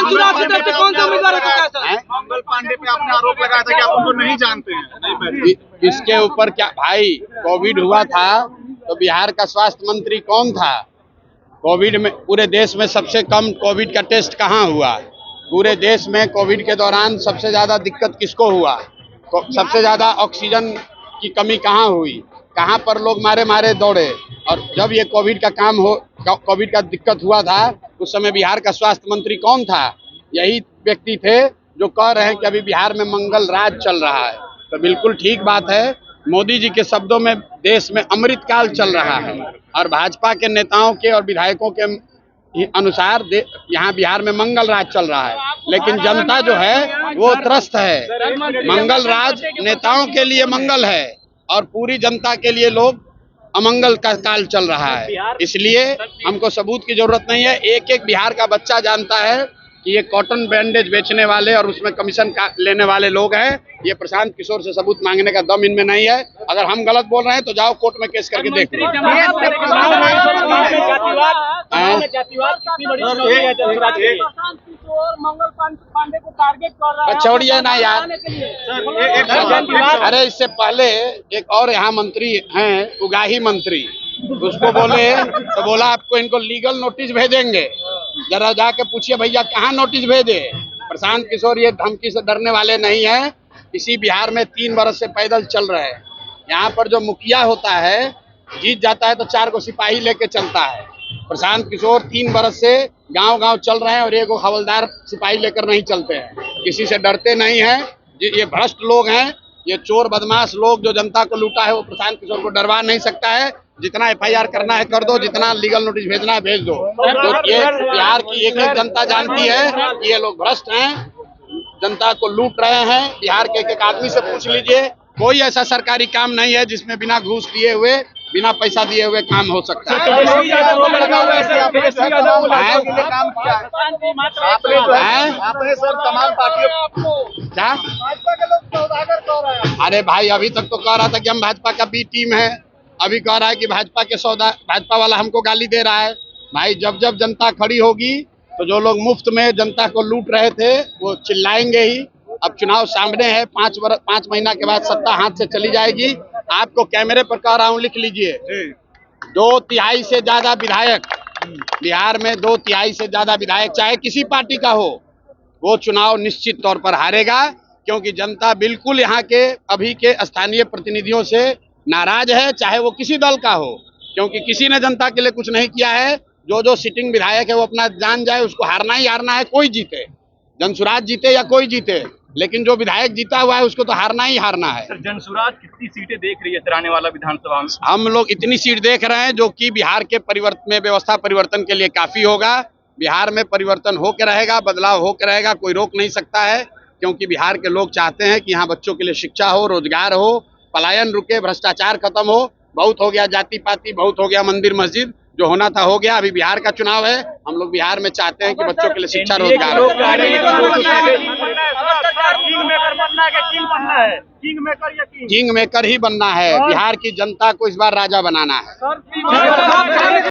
चुनाव की तरफ से कौन सा उम्मीदवार हो सकता है सर? मंगल पांडे पे आपने आरोप लगाया था कि आप उनको नहीं जानते हैं। इसके ऊपर क्या भाई, कोविड हुआ था तो बिहार का स्वास्थ्य मंत्री कौन था? कोविड में पूरे देश में सबसे कम कोविड का टेस्ट कहाँ हुआ? पूरे देश में कोविड के दौरान सबसे ज्यादा दिक्कत किसको हुआ? सबसे ज्यादा ऑक्सीजन की कमी कहाँ हुई? कहाँ पर लोग मारे मारे दौड़े? और जब ये कोविड का दिक्कत हुआ था उस समय बिहार का स्वास्थ्य मंत्री कौन था? यही व्यक्ति थे जो कह रहे हैं कि अभी बिहार में मंगल राज चल रहा है। तो बिल्कुल ठीक बात है, मोदी जी के शब्दों में देश में अमृत काल चल रहा है और भाजपा के नेताओं के और विधायकों के अनुसार यहाँ बिहार में मंगल राज चल रहा है। लेकिन जनता जो है वो त्रस्त है। मंगल राज नेताओं के लिए मंगल है और पूरी जनता के लिए लोग अमंगल का काल चल रहा है। इसलिए हमको सबूत की जरूरत नहीं है। एक एक बिहार का बच्चा जानता है कि ये कॉटन बैंडेज बेचने वाले और उसमें कमीशन लेने वाले लोग हैं। ये प्रशांत किशोर से सबूत मांगने का दम इनमें नहीं है। अगर हम गलत बोल रहे हैं तो जाओ कोर्ट में केस करके देख लो। छोड़िए ना यार। अरे इससे पहले एक और यहाँ मंत्री हैं, उगाही मंत्री, उसको बोले तो बोला आपको इनको लीगल नोटिस भेजेंगे, जरा जाके पूछिए भैया कहाँ नोटिस भेजे। प्रशांत किशोर ये धमकी से डरने वाले नहीं है। इसी बिहार में 3 बरस से पैदल चल रहे हैं। यहाँ पर जो मुखिया होता है जीत जाता है तो 4 को सिपाही लेके चलता है। प्रशांत किशोर 3 बरस से गांव गांव चल रहे हैं और एक हवलदार सिपाही लेकर नहीं चलते हैं। किसी से डरते नहीं हैं। ये भ्रष्ट लोग हैं, ये चोर बदमाश लोग जो जनता को लूटा है वो प्रशांत किशोर को डरवा नहीं सकता है। जितना FIR करना है कर दो, जितना लीगल नोटिस भेजना है भेज दो। तो ये बिहार की एक एक जनता जानती है कि ये लोग भ्रष्ट हैं, जनता को लूट रहे हैं। बिहार के एक एक आदमी से पूछ लीजिए, कोई ऐसा सरकारी काम नहीं है जिसमें बिना घूस दिए हुए, बिना पैसा दिए हुए काम हो सकता है। आपने सर तमाम पार्टियों क्या? अरे भाई अभी तक तो कह रहा था कि हम भाजपा का B टीम है, अभी कह रहा है कि भाजपा वाला हमको गाली दे रहा है। भाई जब जब जनता खड़ी होगी तो जो लोग मुफ्त में जनता को लूट रहे थे वो चिल्लाएंगे ही। अब चुनाव सामने है, 5 महीना के बाद सत्ता हाथ से चली जाएगी। आपको कैमरे पर कह रहा हूँ, लिख लीजिए, 2/3 से ज्यादा विधायक बिहार में, 2/3 से ज्यादा विधायक चाहे किसी पार्टी का हो, वो चुनाव निश्चित तौर पर हारेगा। क्योंकि जनता बिल्कुल यहाँ के अभी के स्थानीय प्रतिनिधियों से नाराज है, चाहे वो किसी दल का हो। क्योंकि किसी ने जनता के लिए कुछ नहीं किया है। जो सिटिंग विधायक है वो अपना जान जाए, उसको हारना ही हारना है। कोई जीते, जनसुराज जीते या कोई जीते, लेकिन जो विधायक जीता हुआ है उसको तो हारना ही हारना है। सर जनसुराज कितनी सीटें देख रही है सर आने वाला विधानसभा में? हम लोग इतनी सीट देख रहे हैं जो कि बिहार के व्यवस्था परिवर्तन के लिए काफी होगा। बिहार में परिवर्तन होकर रहेगा, बदलाव होकर रहेगा, कोई रोक नहीं सकता है। क्योंकि बिहार के लोग चाहते हैं कि यहाँ बच्चों के लिए शिक्षा हो, रोजगार हो, पलायन रुके, भ्रष्टाचार खत्म हो। बहुत हो गया जाति पाति, बहुत हो गया मंदिर मस्जिद, जो होना था हो गया। अभी बिहार का चुनाव है, हम लोग बिहार में चाहते हैं कि बच्चों के लिए शिक्षा, रोजगार हो। किंग मेकर ही बनना है। बिहार की जनता को इस बार राजा बनाना है।